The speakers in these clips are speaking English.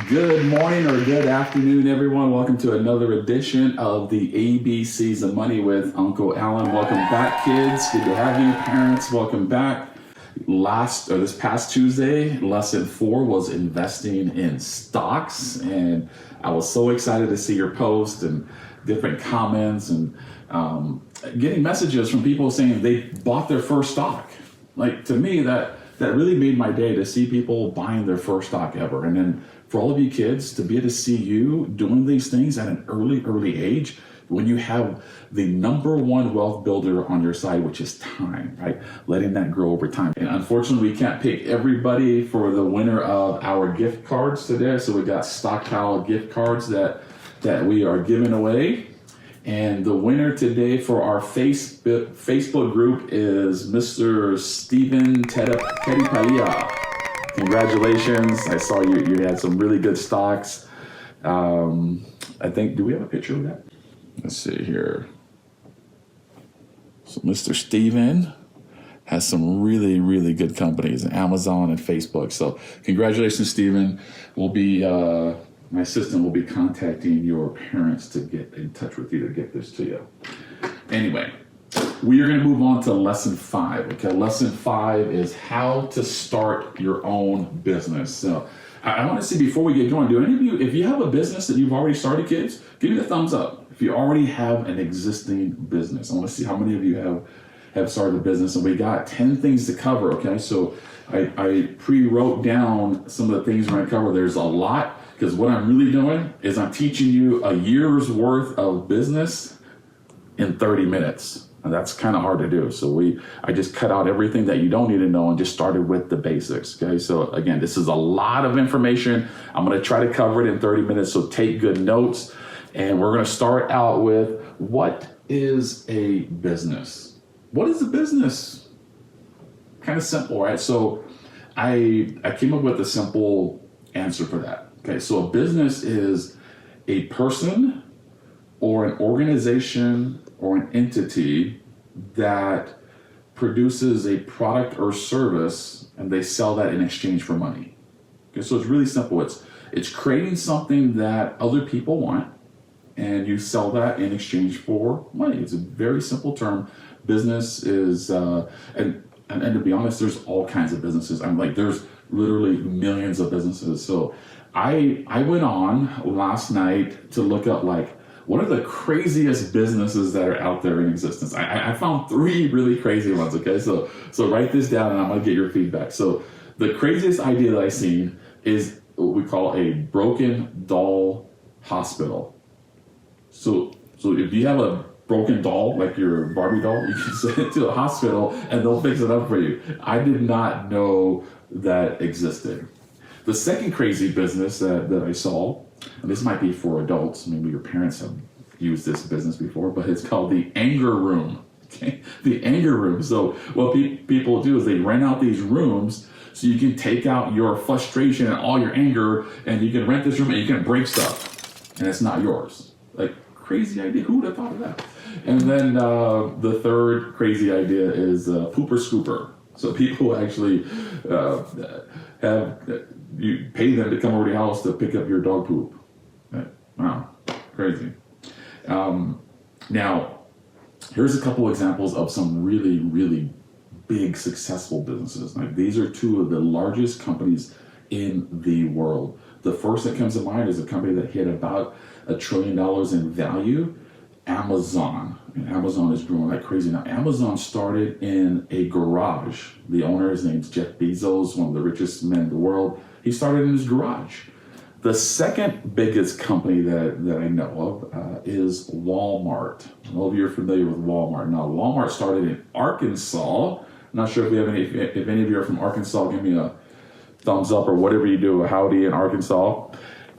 Good morning or good afternoon, everyone. Welcome to another edition of the ABCs of Money with Uncle Alan. Welcome back, kids. Good to have you. Parents, welcome back. This past Tuesday, lesson 4 was investing in stocks, and I was so excited to see your post and different comments and getting messages from people saying they bought their first stock. Like, to me, that really made my day to see people buying their first stock ever. And then for all of you kids, to be able to see you doing these things at an early age, when you have the number one wealth builder on your side, which is time, right? Letting that grow over time. And unfortunately, we can't pick everybody for the winner of our gift cards today. So we got stockpile gift cards that we are giving away. And the winner today for our Facebook group is Mr. Steven Teddy. Congratulations. I saw you had some really good stocks. I think, do we have a picture of that? Let's see here. So Mr. Steven has some really good companies, Amazon and Facebook. So congratulations, Steven. My assistant will be contacting your parents to get in touch with you to get this to you. Anyway, we are going to move on to lesson 5. Okay, lesson 5 is how to start your own business. So I want to see, before we get going, do any of you, if you have a business that you've already started, kids, give me the thumbs up. If you already have an existing business, I want to see how many of you have started a business. And we got 10 things to cover. Okay, so I pre-wrote down some of the things we're going to cover. There's a lot, because what I'm really doing is I'm teaching you a year's worth of business in 30 minutes. And that's kind of hard to do. So I just cut out everything that you don't need to know and just started with the basics. Okay, so again, this is a lot of information. I'm going to try to cover it in 30 minutes. So take good notes. And we're going to start out with, what is a business? What is a business? Kind of simple, right? So I came up with a simple answer for that. Okay, so a business is a person or an organization or an entity that produces a product or service, and they sell that in exchange for money. Okay, so it's really simple. It's creating something that other people want, and you sell that in exchange for money. It's a very simple term. Business is, and to be honest, there's all kinds of businesses. There's literally millions of businesses. So I went on last night to look up, what are the craziest businesses that are out there in existence? I found 3 really crazy ones, okay? So write this down and I'm gonna get your feedback. So the craziest idea that I've seen is what we call a broken doll hospital. So if you have a broken doll, like your Barbie doll, you can send it to a hospital and they'll fix it up for you. I did not know that existed. The second crazy business that I saw, and this might be for adults, maybe your parents have used this business before, but it's called the anger room. Okay? The anger room. So what people do is they rent out these rooms so you can take out your frustration and all your anger, and you can rent this room and you can break stuff, and it's not yours. Crazy idea. Who would have thought of that? And then the third crazy idea is pooper scooper. So people actually you pay them to come over to your house to pick up your dog poop. Wow, crazy. Now, here's a couple examples of some really big successful businesses. These are 2 of the largest companies in the world. The first that comes to mind is a company that hit about $1 trillion in value, Amazon. And Amazon is growing like crazy now. Amazon started in a garage. The owner, his name's Jeff Bezos, one of the richest men in the world. He started in his garage. The second biggest company that I know of is Walmart. All of you are familiar with Walmart. Now, Walmart started in Arkansas. I'm not sure if any of you are from Arkansas. Give me a thumbs up or whatever you do, a howdy in Arkansas.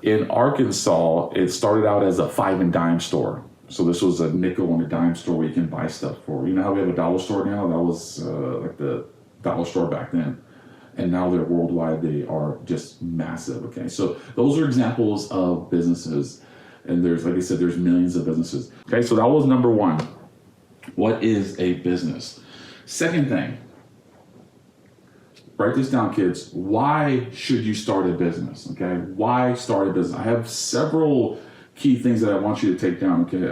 In Arkansas, it started out as a 5 and dime store. So this was a nickel and a dime store where you can buy stuff for. You know how we have a dollar store now? That was like the dollar store back then. And now they're worldwide. They are just massive, okay? So those are examples of businesses. And there's, like I said, there's millions of businesses. Okay, so that was number 1. What is a business? Second thing, write this down, kids. Why should you start a business? Okay, why start a business? I have several key things that I want you to take down, okay,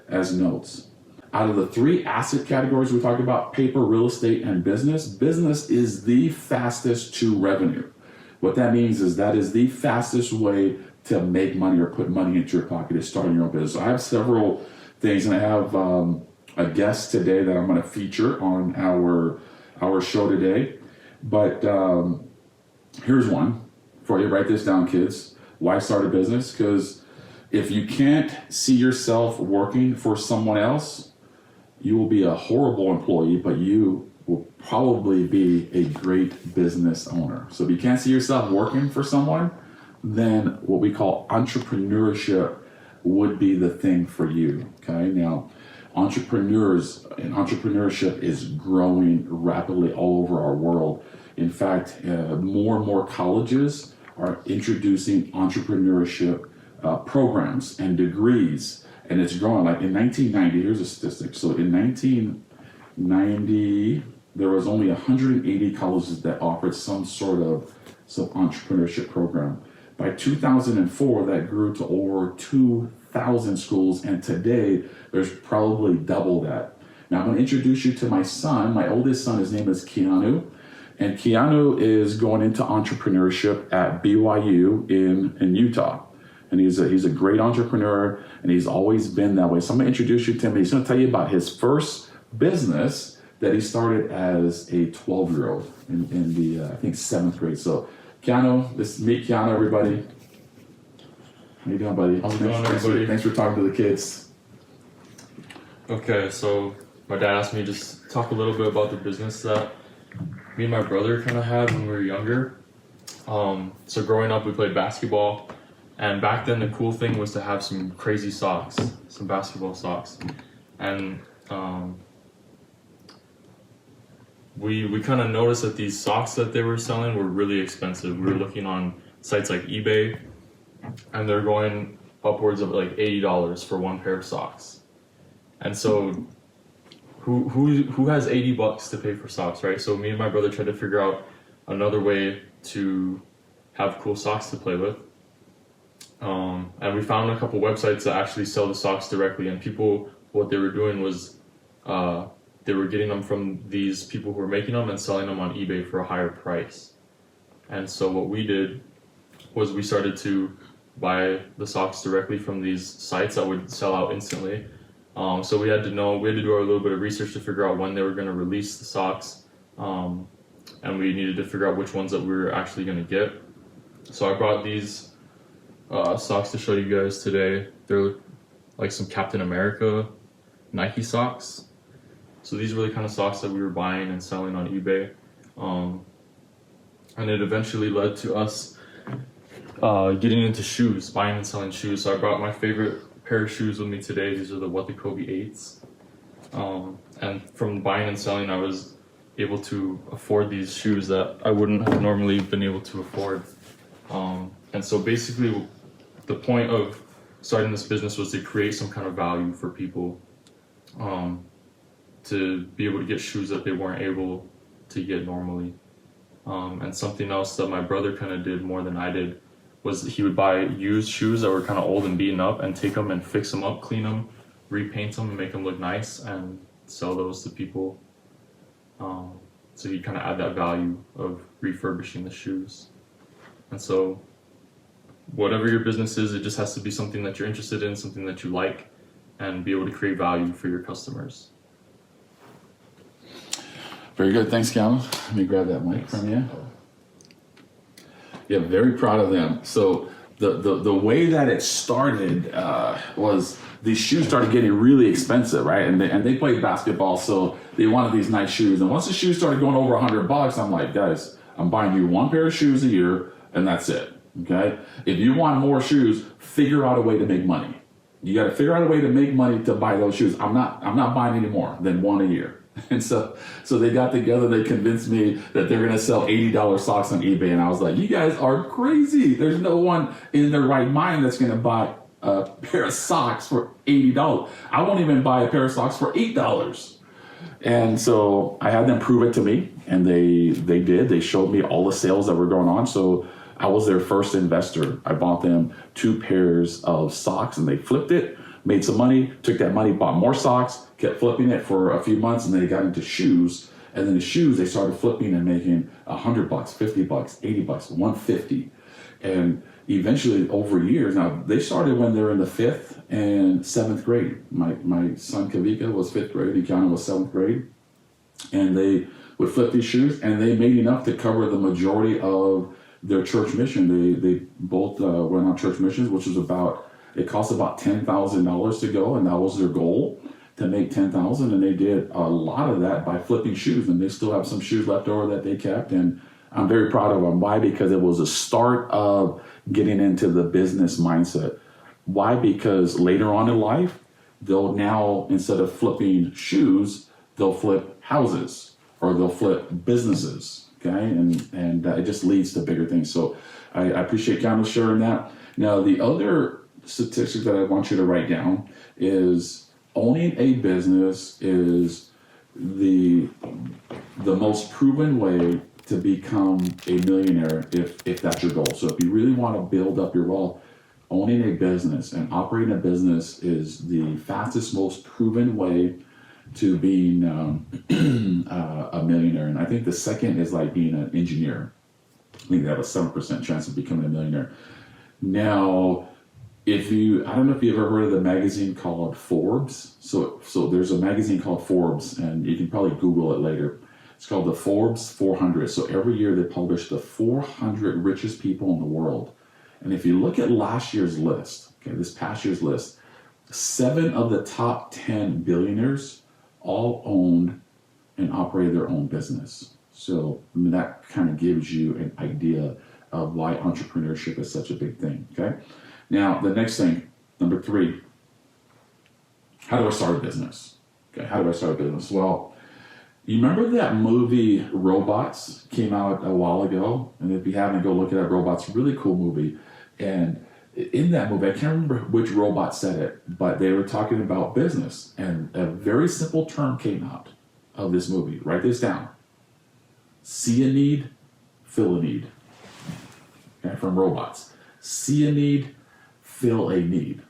as notes. Out of the 3 asset categories we talked about, paper, real estate, and business, business is the fastest to revenue. What that means is that is the fastest way to make money or put money into your pocket is starting your own business. So I have several things, and I have a guest today that I'm going to feature on our show today. But here's one for you. Write this down, kids. Why start a business? Because if you can't see yourself working for someone else, you will be a horrible employee, but you will probably be a great business owner. So if you can't see yourself working for someone, then what we call entrepreneurship would be the thing for you. Okay. Now, entrepreneurs and entrepreneurship is growing rapidly all over our world. In fact, more and more colleges are introducing entrepreneurship programs and degrees, and it's growing. Like in 1990, here's a statistic. So in 1990, there was only 180 colleges that offered some sort of entrepreneurship program. By 2004, that grew to over 2,000 schools, and today there's probably double that. Now I'm going to introduce you to my son, my oldest son. His name is Keanu, and Keanu is going into entrepreneurship at BYU in Utah. And he's a great entrepreneur, and he's always been that way. So I'm going to introduce you to him. He's going to tell you about his first business that he started as a 12-year-old in the, I think, 7th grade. So Keanu, meet Keanu, everybody. How you doing, buddy? How's it going, everybody? Thanks for talking to the kids. Okay, so my dad asked me to just talk a little bit about the business that me and my brother kind of had when we were younger. So growing up, we played basketball. And back then, the cool thing was to have some crazy socks, some basketball socks. And we kind of noticed that these socks that they were selling were really expensive. We were looking on sites like eBay, and they're going upwards of like $80 for one pair of socks. And so who has $80 to pay for socks, right? So me and my brother tried to figure out another way to have cool socks to play with. And we found a couple websites that actually sell the socks directly, and people, what they were doing was they were getting them from these people who were making them and selling them on eBay for a higher price. And so what we did was we started to buy the socks directly from these sites that would sell out instantly. So we had to do a little bit of research to figure out when they were going to release the socks, and we needed to figure out which ones that we were actually going to get. So I brought these socks to show you guys today. They're like some Captain America Nike socks. So these were the kind of socks that we were buying and selling on eBay. And it eventually led to us getting into shoes, buying and selling shoes. So I brought my favorite pair of shoes with me today. These are the Kobe 8s. And from buying and selling, I was able to afford these shoes that I wouldn't have normally been able to afford. And so basically, the point of starting this business was to create some kind of value for people, to be able to get shoes that they weren't able to get normally. And something else that my brother kind of did more than I did was he would buy used shoes that were kind of old and beaten up and take them and fix them up, clean them, repaint them, and make them look nice and sell those to people. So he kind of add that value of refurbishing the shoes. And so whatever your business is, it just has to be something that you're interested in, something that you like, and be able to create value for your customers. Very good. Thanks, Calvin. Let me grab that mic from you. Yeah, very proud of them. So the way that it started was these shoes started getting really expensive, right? And they played basketball, so they wanted these nice shoes. And once the shoes started going over $100, I'm like, guys, I'm buying you one pair of shoes a year, and that's it. Okay? If you want more shoes, figure out a way to make money. You got to figure out a way to make money to buy those shoes. I'm not buying any more than one a year. And so they got together, they convinced me that they're going to sell $80 socks on eBay. And I was like, you guys are crazy. There's no one in their right mind that's going to buy a pair of socks for $80. I won't even buy a pair of socks for $8. And so I had them prove it to me, and they did. They showed me all the sales that were going on. So I was their first investor. I bought them 2 pairs of socks, and they flipped it, made some money, took that money, bought more socks, kept flipping it for a few months, and then they got into shoes. And then the shoes, they started flipping and making $100, $50, $80, $150. And eventually, over years, now they started when they were in the 5th and 7th grade. My son Kavika was 5th grade, and Akina was 7th grade. And they would flip these shoes, and they made enough to cover the majority of their church mission. They both went on church missions, which was it cost about $10,000 to go, and that was their goal, to make $10,000, and they did a lot of that by flipping shoes, and they still have some shoes left over that they kept, and I'm very proud of them. Why? Because it was a start of getting into the business mindset. Why? Because later on in life, they'll now, instead of flipping shoes, they'll flip houses, or they'll flip businesses, okay? And it just leads to bigger things. So I appreciate Keanu sharing that. Now, the other statistic that I want you to write down is owning a business is the most proven way to become a millionaire if that's your goal. So if you really want to build up your wealth, owning a business and operating a business is the fastest, most proven way to being a millionaire. And I think the second is like being an engineer. I think they have a 7% chance of becoming a millionaire. Now, I don't know if you've ever heard of the magazine called Forbes. So there's a magazine called Forbes, and you can probably Google it later. It's called the Forbes 400. So every year they publish the 400 richest people in the world. And if you look at last year's list, okay, this past year's list, 7 of the top 10 billionaires all owned and operated their own business. So that kind of gives you an idea of why entrepreneurship is such a big thing, okay? Now, the next thing, number 3, how do I start a business? Okay, how do I start a business? Well, you remember that movie Robots came out a while ago? And if you haven't, go look at that. Robots, really cool movie. And in that movie, I can't remember which robot said it, but they were talking about business. And a very simple term came out of this movie. Write this down. See a need, fill a need. Okay, from Robots. See a need, fill a need.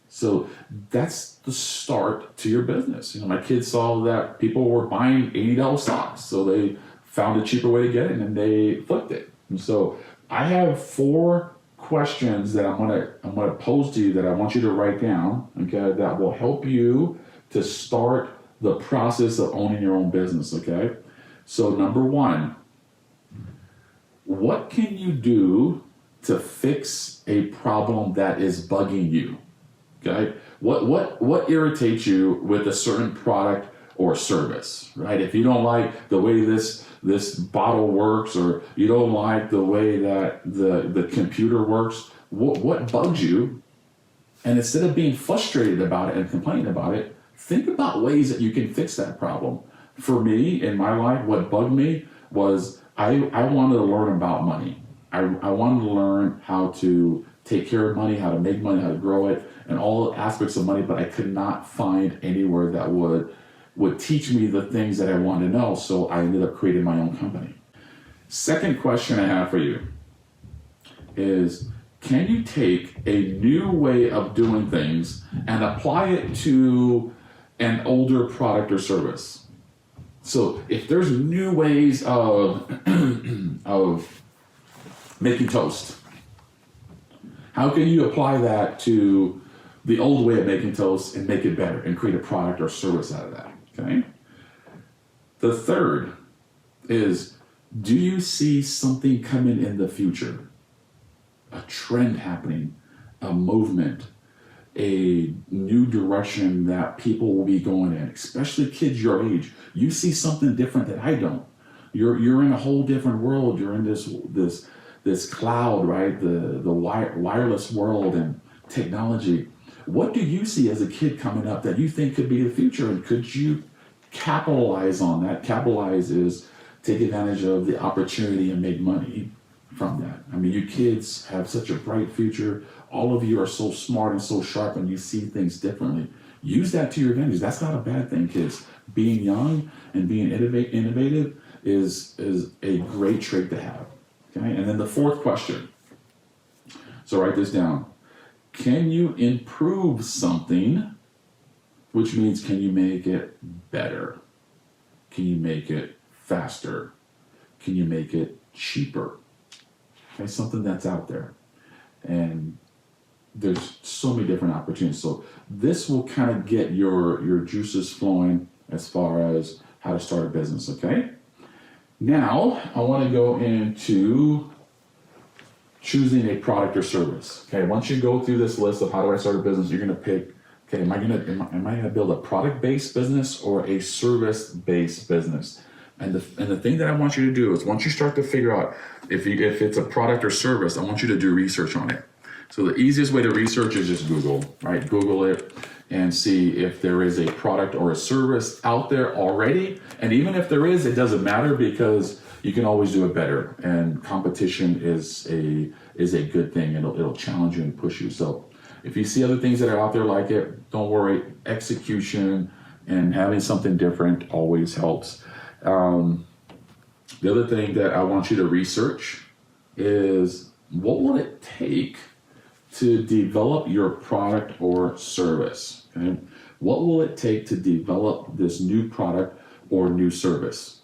So that's the start to your business. You know, my kids saw that people were buying $80 socks, so they found a cheaper way to get it, and they flipped it. And so I have 4 questions that I'm gonna pose to you that I want you to write down, okay, that will help you to start the process of owning your own business, okay? So number 1, what can you do to fix a problem that is bugging you? Okay, what irritates you with a certain product or service, right? If you don't like the way this bottle works, or you don't like the way that the computer works, what bugs you? And instead of being frustrated about it and complaining about it, think about ways that you can fix that problem. For me, in my life, what bugged me was I wanted to learn about money. I wanted to learn how to take care of money, how to make money, how to grow it, and all aspects of money, but I could not find anywhere that would teach me the things that I wanted to know, so I ended up creating my own company. Second question I have for you is, can you take a new way of doing things and apply it to an older product or service? So if there's new ways of making toast, how can you apply that to the old way of making toast and make it better and create a product or service out of that? Okay. The third is, do you see something coming in the future? A trend happening, a movement, a new direction that people will be going in, especially kids your age. You see something different that I don't. You're in a whole different world. You're in this cloud, right? The wireless world and technology. What do you see as a kid coming up that you think could be the future, and could you capitalize on that? Capitalize is take advantage of the opportunity and make money from that. I mean, you kids have such a bright future. All of you are so smart and so sharp, and you see things differently. Use that to your advantage. That's not a bad thing, kids. being young and being innovative is a great trait to have. Okay, and then the fourth question. So write this down. Can you improve something? Which means, can you make it better? Can you make it faster? Can you make it cheaper? Okay, something that's out there. And there's so many different opportunities. So this will kind of get your juices flowing as far as how to start a business, okay? Now, I want to go into choosing a product or service. Okay, once you go through this list of how do I start a business, you're going to pick, okay, am I going to build a product-based business or a service-based business? And the thing that I want you to do is, once you start to figure out if it's a product or service, I want you to do research on it. So the easiest way to research is just Google, right? Google it and see if there is a product or a service out there already. And even if there is, it doesn't matter, because you can always do it better. And competition is a good thing. It'll challenge you and push you. So if you see other things that are out there like it, don't worry. Execution and having something different always helps. The other thing that I want you to research is, what will it take to develop your product or service? Okay? What will it take to develop this new product or new service?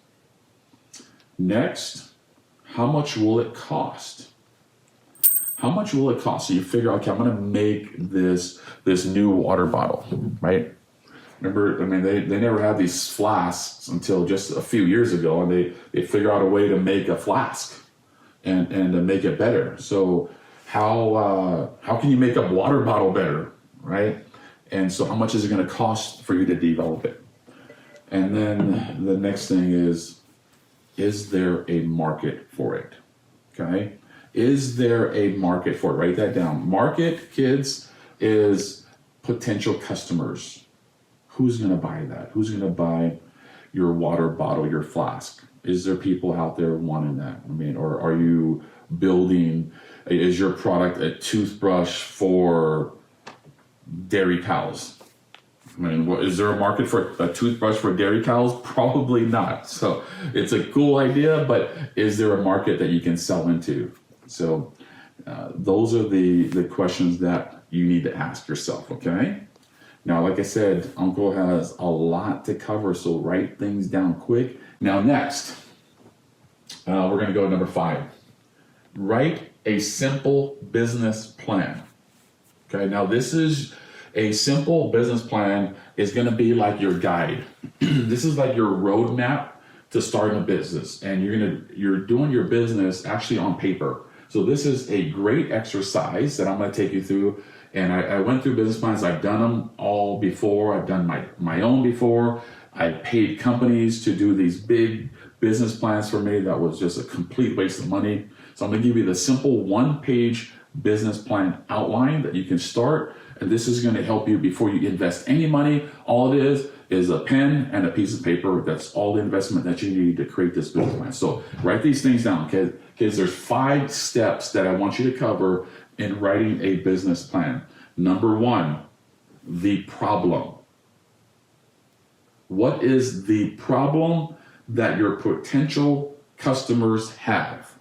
Next, how much will it cost? How much will it cost? So you figure, okay, I'm going to make this new water bottle, right? Remember, I mean, they never had these flasks until just a few years ago, and they figure out a way to make a flask and to make it better. So how can you make a water bottle better, right? And so how much is it going to cost for you to develop it? And then the next thing is there a market for it? Okay? Is there a market for it? Write that down. Market, kids, is potential customers. Who's going to buy that? Who's going to buy your water bottle, your flask? Is there people out there wanting that? I mean, or are you building, is your product a toothbrush for dairy cows? I mean, is there a market for a toothbrush for dairy cows? Probably not. So it's a cool idea, but is there a market that you can sell into? So those are the questions that you need to ask yourself, okay? Now, like I said, Uncle has a lot to cover, so write things down quick. Now, next, we're going to go to number 5. Write a simple business plan. Okay, now this is a simple business plan is going to be like your guide. This is like your roadmap to starting a business, and you're doing your business actually on paper. So this is a great exercise that I'm going to take you through. And I went through business plans. I've done them all before. I've done my own before. I paid companies to do these big business plans for me. That was just a complete waste of money. So I'm going to give you the simple 1-page business plan outline that you can start. And this is going to help you before you invest any money. All it is a pen and a piece of paper. That's all the investment that you need to create this business plan. So write these things down, okay? Because there's 5 steps that I want you to cover in writing a business plan. Number 1, the problem. What is the problem that your potential customers have?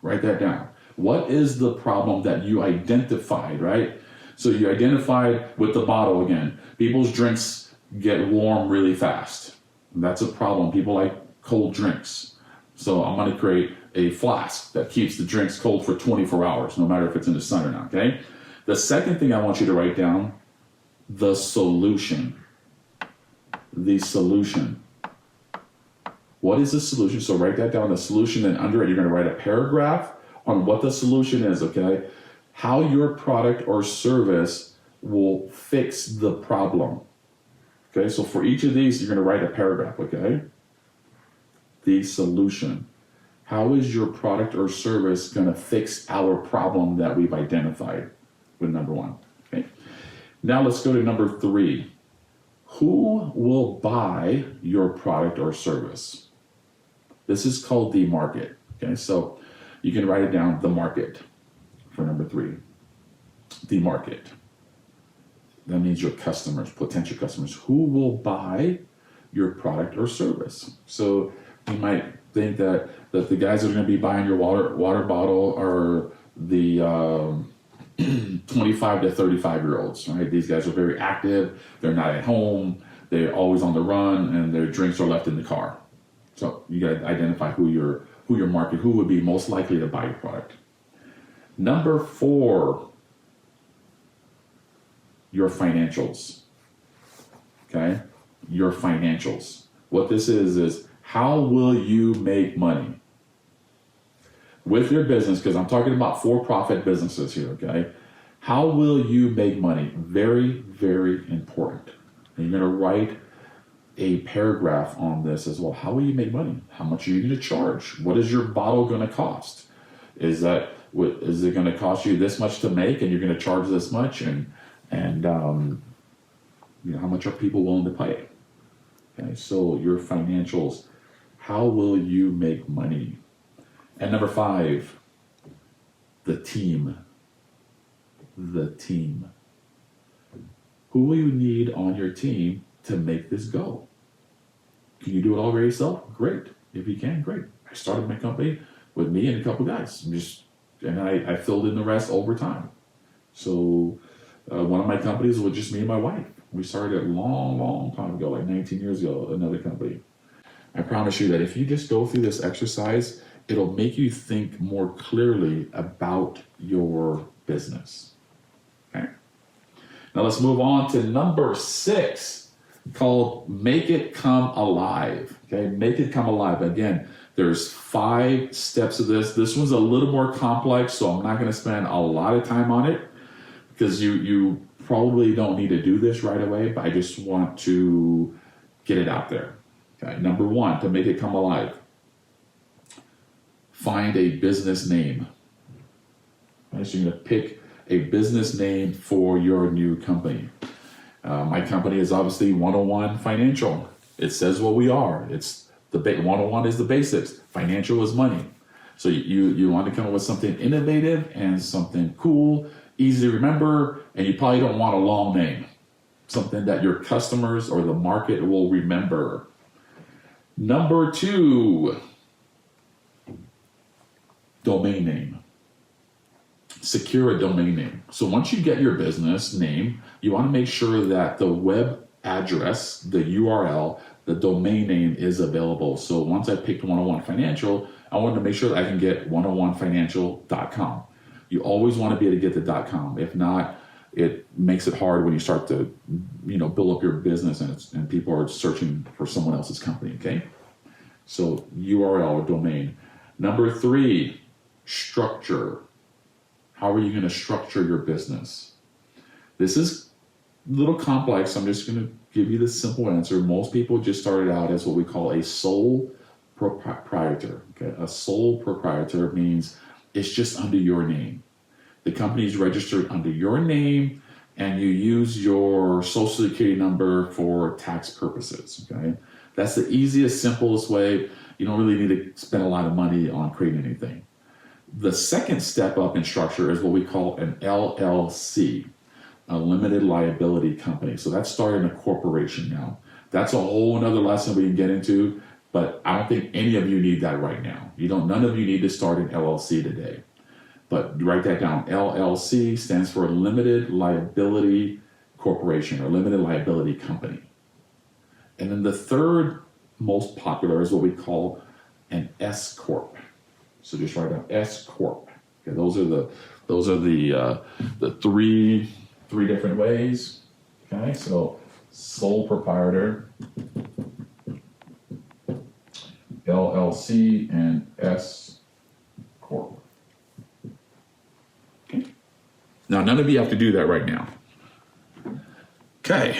Write that down. What is the problem that you identified, right? So you identified with the bottle again. People's drinks get warm really fast. That's a problem. People like cold drinks. So I'm going to create a flask that keeps the drinks cold for 24 hours, no matter if it's in the sun or not, okay? The second thing I want you to write down, the solution. The solution. What is the solution? So write that down, the solution, and under it you're going to write a paragraph on what the solution is, okay? How your product or service will fix the problem. Okay, so for each of these, you're going to write a paragraph, okay? The solution. How is your product or service going to fix our problem that we've identified with number 1? Okay. Now let's go to number 3. Who will buy your product or service? This is called the market. Okay, so you can write it down, the market, for number 3. The market. That means your customers, potential customers, who will buy your product or service. So you might think that the guys that are going to be buying your water bottle are the 25 to 35-year-olds, right? These guys are very active. They're not at home. They're always on the run, and their drinks are left in the car. So you got to identify who your market, who would be most likely to buy your product. Number 4, your financials. Okay, your financials. What this is how will you make money with your business? Because I'm talking about for-profit businesses here. Okay, how will you make money? Very, very important. And you're going to write a paragraph on this as well. How will you make money? How much are you going to charge? What is your bottle going to cost? Is it going to cost you this much to make, and you're going to charge this much? And how much are people willing to pay? Okay, so your financials. How will you make money? And number 5, the team. The team. Who will you need on your team to make this go? Can you do it all by yourself? Great. If you can, great. I started my company with me and a couple guys. And I filled in the rest over time. So one of my companies was just me and my wife. We started a long, long time ago, like 19 years ago, another company. I promise you that if you just go through this exercise, it'll make you think more clearly about your business. Okay. Now let's move on to number 6, called Make It Come Alive. Okay, make it come alive. Again, there's 5 steps of this. This one's a little more complex, so I'm not going to spend a lot of time on it, because you probably don't need to do this right away, but I just want to get it out there. Okay, number 1, to make it come alive, find a business name. Okay, so you're going to pick a business name for your new company. My company is obviously 101 Financial. It says what we are. It's 101 is the basics. Financial is money. So you want to come up with something innovative and something cool, easy to remember, and you probably don't want a long name. Something that your customers or the market will remember. Number 2, domain name. Secure a domain name. So once you get your business name, you want to make sure that the web address, the URL, the domain name is available. So once I picked 101 Financial, I wanted to make sure that I can get 101financial.com. You always want to be able to get the .com. If not, it makes it hard when you start to, build up your business and people are searching for someone else's company. Okay, so URL or domain. Number 3, structure. How are you going to structure your business? This is a little complex. I'm just going to give you the simple answer. Most people just started out as what we call a sole proprietor. Okay, a sole proprietor means it's just under your name. The company is registered under your name, and you use your social security number for tax purposes. Okay, that's the easiest, simplest way. You don't really need to spend a lot of money on creating anything. The second step up in structure is what we call an LLC, a limited liability company. So that's starting a corporation now. That's a whole another lesson we can get into, but I don't think any of you need that right now. None of you need to start an LLC today. But write that down. LLC stands for Limited Liability Corporation or Limited Liability Company. And then the third most popular is what we call an S Corp. So just write down S Corp. Okay, those are the three different ways. Okay, so sole proprietor, LLC, and S Corp. Okay. Now none of you have to do that right now. Okay.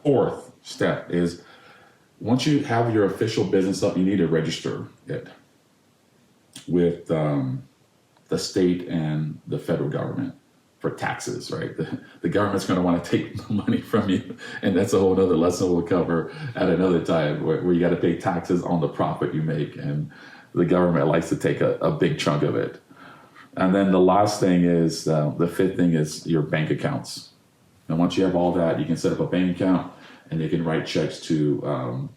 4th step is once you have your official business up, you need to register it with the state and the federal government for taxes, right? The government's going to want to take money from you, and that's a whole other lesson we'll cover at another time, where you got to pay taxes on the profit you make, and the government likes to take a big chunk of it. And then the last thing is, the 5th thing is your bank accounts. And once you have all that, you can set up a bank account and you can write checks to,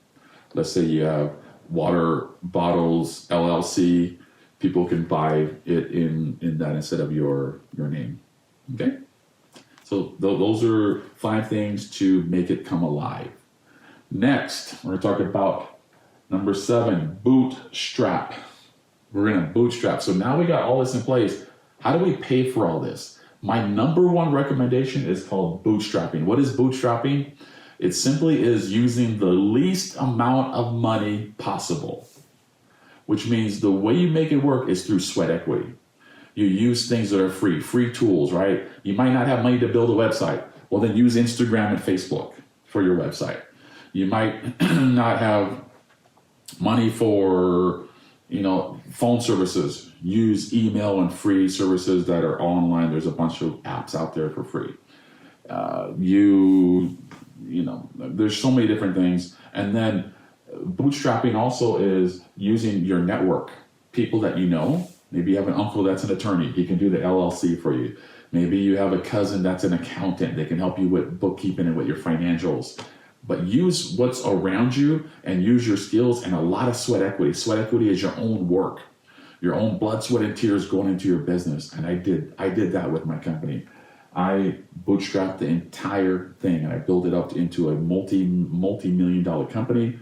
let's say you have Water Bottles LLC. People can buy it in that instead of your name. Okay? So those are 5 things to make it come alive. Next, we're going to talk about number 7, bootstrap. We're going to bootstrap. So now we got all this in place. How do we pay for all this? My number 1 recommendation is called bootstrapping. What is bootstrapping? It simply is using the least amount of money possible, which means the way you make it work is through sweat equity. You use things that are free tools, right? You might not have money to build a website. Well, then use Instagram and Facebook for your website. You might not have money for, phone services. Use email and free services that are online. There's a bunch of apps out there for free. There's so many different things. And then bootstrapping also is using your network, people that you know. Maybe you have an uncle that's an attorney. He can do the LLC for you. Maybe you have a cousin that's an accountant. They can help you with bookkeeping and with your financials. But use what's around you and use your skills and a lot of sweat equity. Sweat equity is your own work, your own blood, sweat, and tears going into your business. And I did that with my company. I bootstrapped the entire thing and I built it up into a multi-million-dollar company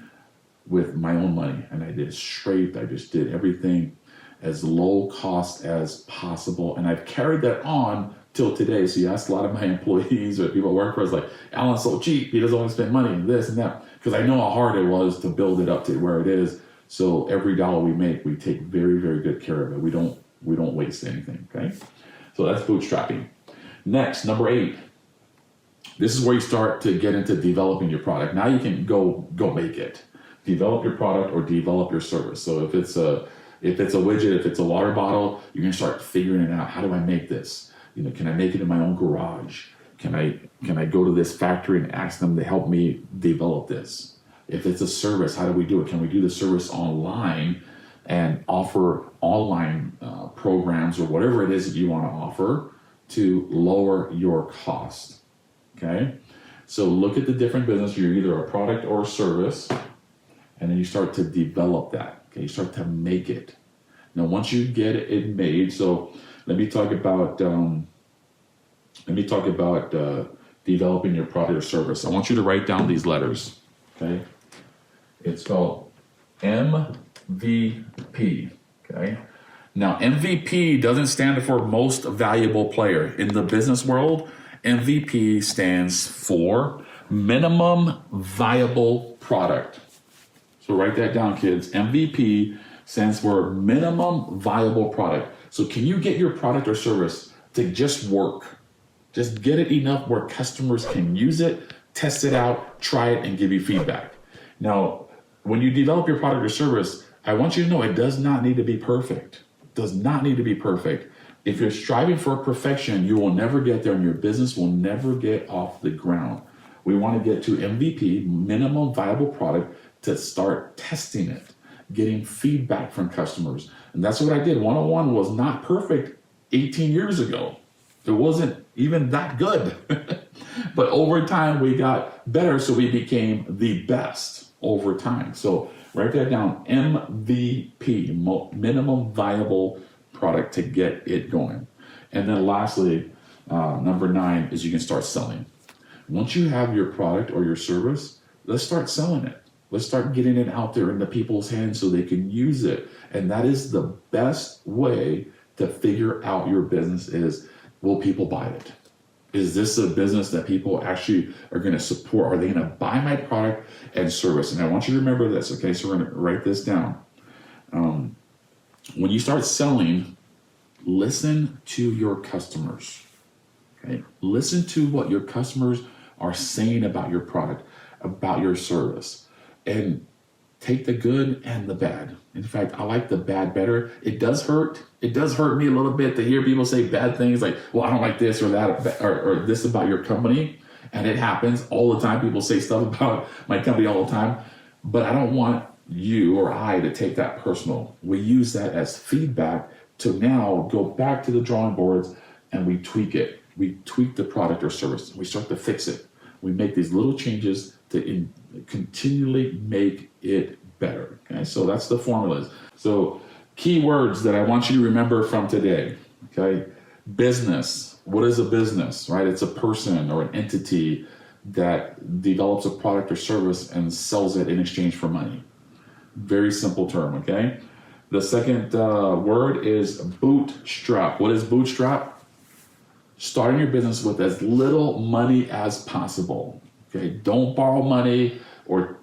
with my own money. And I just did everything as low cost as possible. And I've carried that on till today. So you ask a lot of my employees or people who work for us, like, Alan's so cheap, he doesn't want to spend money and this and that. Because I know how hard it was to build it up to where it is. So every dollar we make, we take very, very good care of it. We don't waste anything, okay? So that's bootstrapping. Next, number 8. This is where you start to get into developing your product. Now you can go make it. Develop your product or develop your service. So if it's a widget, if it's a water bottle, you're gonna start figuring it out. How do I make this? Can I make it in my own garage? Can I go to this factory and ask them to help me develop this? If it's a service, how do we do it? Can we do the service online and offer online programs or whatever it is that you want to offer to lower your cost? Okay, so look at the different business. You're either a product or a service, and then you start to develop that. Okay, you start to make it. Now, once you get it made, so let me talk about developing your product or service. I want you to write down these letters. Okay, it's called MVP. Okay, now MVP doesn't stand for most valuable player in the business world. MVP stands for minimum viable product. So write that down, kids. MVP stands for minimum viable product. So can you get your product or service to just work? Just get it enough where customers can use it, test it out, try it, and give you feedback. Now, when you develop your product or service, I want you to know it does not need to be perfect. It does not need to be perfect. If you're striving for perfection, you will never get there and your business will never get off the ground. We want to get to MVP, minimum viable product, to start testing it, getting feedback from customers. And that's what I did. 101 was not perfect 18 years ago. It wasn't even that good. But over time, we got better, so we became the best over time. So write that down, MVP, minimum viable product, to get it going. And then lastly, number 9 is you can start selling. Once you have your product or your service, let's start selling it. Let's start getting it out there into people's hands so they can use it. And that is the best way to figure out your business is, will people buy it? Is this a business that people actually are going to support? Are they going to buy my product and service? And I want you to remember this, okay? So we're going to write this down. When you start selling, listen to your customers, okay? Listen to what your customers are saying about your product, about your service, and take the good and the bad. In fact, I like the bad better. It does hurt. It does hurt me a little bit to hear people say bad things like, well, I don't like this or that or this about your company. And it happens all the time. People say stuff about my company all the time. But I don't want you or I to take that personal. We use that as feedback to now go back to the drawing boards and we tweak it. we tweak the product or service. We start to fix it. We make these little changes to continually make it better. Okay, so that's the formulas. So key words that I want you to remember from today. Okay, business. What is a business, right? It's a person or an entity that develops a product or service and sells it in exchange for money. Very simple term, okay? The second word is bootstrap. What is bootstrap? Starting your business with as little money as possible. Okay, don't borrow money or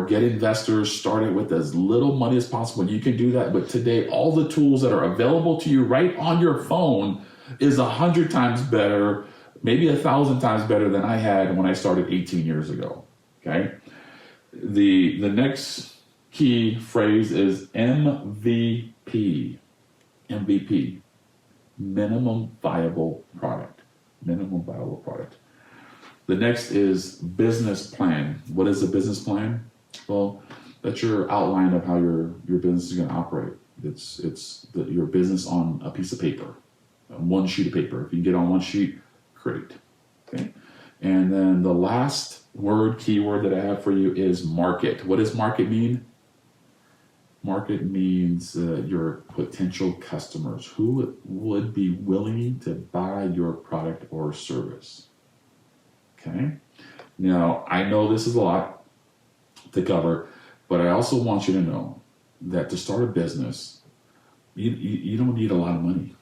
get investors. Start it with as little money as possible. You can do that, but today all the tools that are available to you right on your phone is 100 times better, maybe 1,000 times better than I had when I started 18 years ago. Okay, the next key phrase is MVP. MVP. Minimum viable product. Minimum viable product. The next is business plan. What is a business plan? Well, that's your outline of how your business is going to operate. It's your business on a piece of paper, one sheet of paper. If you can get on one sheet, great. Okay. And then the last keyword that I have for you is market. What does market mean? Market means your potential customers. Who would be willing to buy your product or service? Okay. Now, I know this is a lot to cover, but I also want you to know that to start a business, you don't need a lot of money.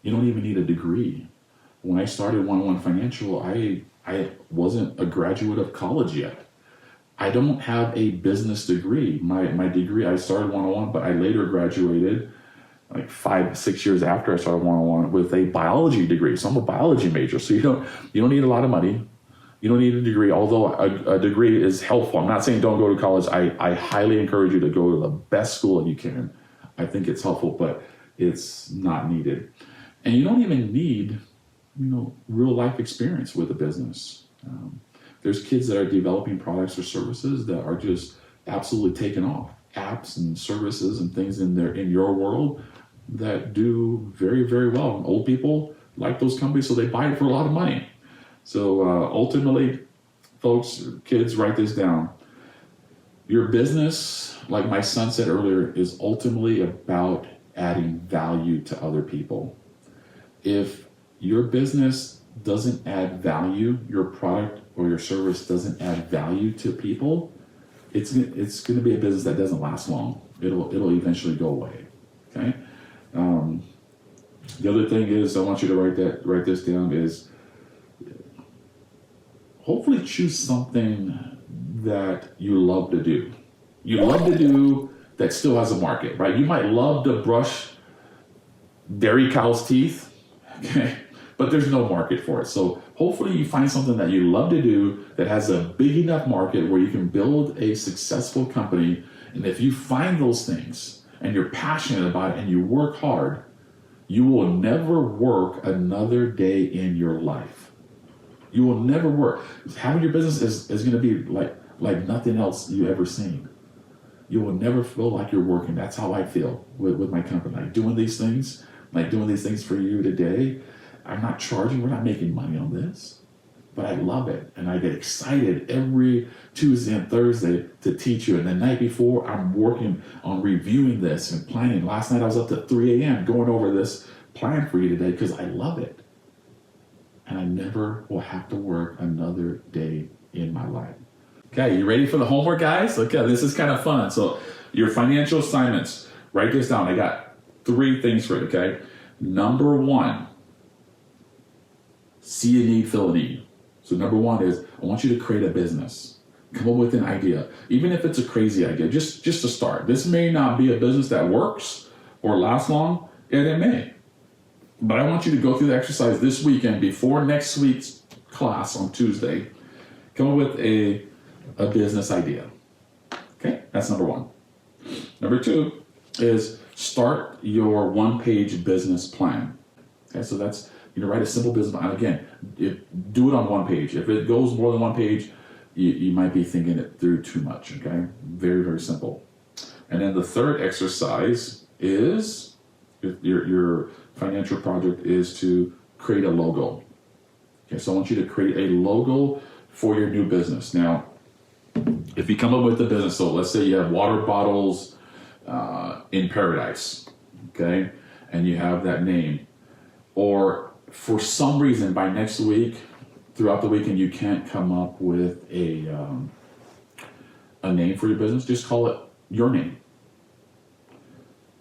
You don't even need a degree. When I started 101 Financial, I wasn't a graduate of college yet. I don't have a business degree. My degree, I started 101, but I later graduated like 5-6 years after I started 101 with a biology degree. So I'm a biology major. So you don't need a lot of money. You don't need a degree, although a degree is helpful. I'm not saying don't go to college. I highly encourage you to go to the best school you can. I think it's helpful, but it's not needed. And you don't even need, real life experience with a business. There's kids that are developing products or services that are just absolutely taking off. Apps and services and things in your world that do very, very well. And old people like those companies, so they buy it for a lot of money. So ultimately, folks, kids, write this down. Your business, like my son said earlier, is ultimately about adding value to other people. If your business doesn't add value, your product or your service doesn't add value to people, it's going to be a business that doesn't last long. It'll eventually go away. Okay. The other thing is, I want you to write this down, is hopefully choose something that you love to do. You love to do that still has a market, right? You might love to brush dairy cow's teeth, okay, but there's no market for it. So hopefully you find something that you love to do that has a big enough market where you can build a successful company. And if you find those things and you're passionate about it and you work hard, you will never work another day in your life. You will never work. Having your business is going to be like nothing else you ever seen. You will never feel like you're working. That's how I feel with my company. Like doing these things for you today. I'm not charging. We're not making money on this, but I love it. And I get excited every Tuesday and Thursday to teach you. And the night before, I'm working on reviewing this and planning. Last night I was up to 3 a.m. going over this plan for you today because I love it. And I never will have to work another day in my life. Okay, you ready for the homework, guys? Okay, this is kind of fun. So your financial assignments, write this down. I got 3 things for you, okay? Number 1, see a need, fill a need. So number 1 is, I want you to create a business. Come up with an idea. Even if it's a crazy idea, just to start. This may not be a business that works or lasts long, and it may. But I want you to go through the exercise this weekend before next week's class on Tuesday. Come up with a business idea. Okay, that's number 1. Number 2 is start your 1-page business plan. Okay, so that's, write a simple business plan. Again, do it on 1 page. If it goes more than 1 page, you might be thinking it through too much. Okay, very, very simple. And then the third exercise is your financial project is to create a logo. Okay, so I want you to create a logo for your new business. Now, if you come up with the business, so let's say you have water bottles in paradise, okay, and you have that name, or for some reason by next week, throughout the weekend, you can't come up with a name for your business, just call it your name.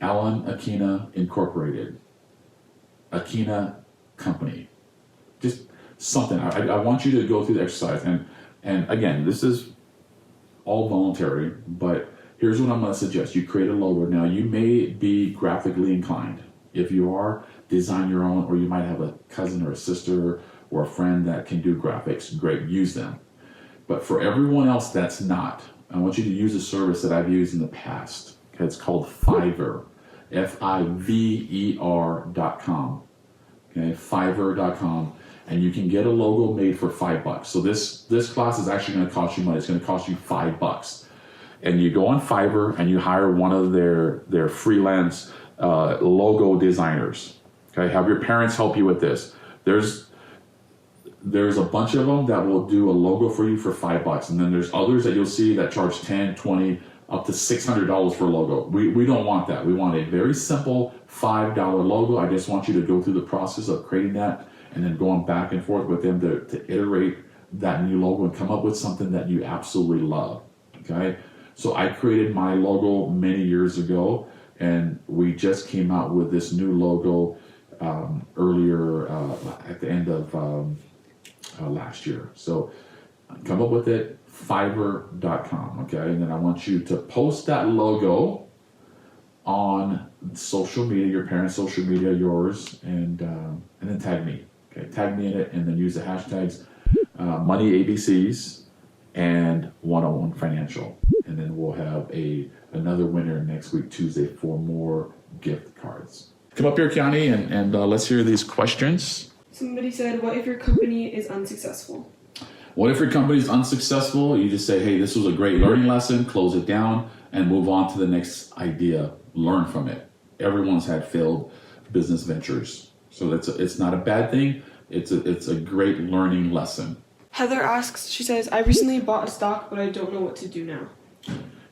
Alan Akina Incorporated, Akina Company, just something. I want you to go through the exercise, and again, this is all voluntary, but here's what I'm going to suggest. You create a logo. Now, you may be graphically inclined. If you are, design your own, or you might have a cousin or a sister or a friend that can do graphics. Great, use them. But for everyone else that's not, I want you to use a service that I've used in the past. Okay, it's called Fiverr, Fiverr.com. Okay, Fiverr.com. And you can get a logo made for $5. So this class is actually going to cost you money. It's going to cost you $5. And you go on Fiverr and you hire one of their freelance logo designers. Okay, have your parents help you with this. There's a bunch of them that will do a logo for you for $5, and then there's others that you'll see that charge $10, $20, up to $600 for a logo. We don't want that. We want a very simple $5 logo. I just want you to go through the process of creating that and then going back and forth with them to iterate that new logo and come up with something that you absolutely love. Okay, so I created my logo many years ago, and we just came out with this new logo earlier at the end of last year. So come up with it, Fiverr.com, okay? And then I want you to post that logo on social media, your parents' social media, yours, and then tag me. Okay, tag me in it, and then use the hashtags Money ABCs and 101 Financial. And then we'll have another winner next week, Tuesday, for more gift cards. Come up here, Kiani, and let's hear these questions. Somebody said, what if your company is unsuccessful? What if your company is unsuccessful? You just say, hey, this was a great learning lesson, close it down, and move on to the next idea. Learn from it. Everyone's had failed business ventures. So it's not a bad thing. It's a great learning lesson. Heather asks, she says, I recently bought a stock, but I don't know what to do now.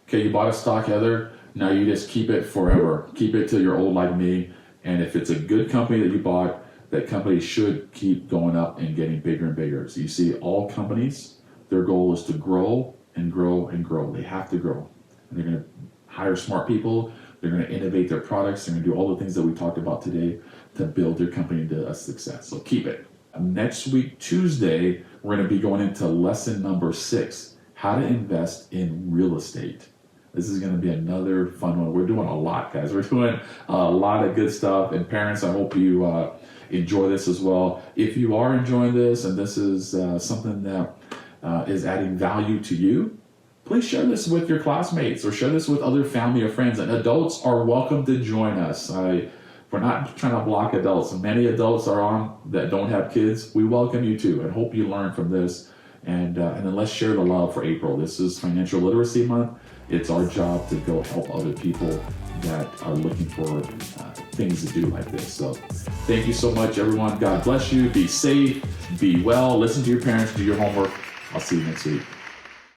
Okay, you bought a stock, Heather. Now you just keep it forever. Keep it till you're old like me. And if it's a good company that you bought, that company should keep going up and getting bigger and bigger. So you see, all companies, their goal is to grow and grow and grow. They have to grow. And they're going to hire smart people. They're going to innovate their products. They're going to do all the things that we talked about today to build their company into a success. So keep it. Next week, Tuesday, we're going to be going into lesson number 6, how to invest in real estate. This is going to be another fun one. We're doing a lot, guys. We're doing a lot of good stuff. And parents, I hope you enjoy this as well. If you are enjoying this and this is something that is adding value to you, please share this with your classmates or share this with other family or friends. And adults are welcome to join us. We're not trying to block adults. Many adults are on that don't have kids. We welcome you too, and hope you learn from this. And then let's share the love for April. This is Financial Literacy Month. It's our job to go help other people that are looking for things to do like this. So thank you so much, everyone. God bless you. Be safe. Be well. Listen to your parents. Do your homework. I'll see you next week.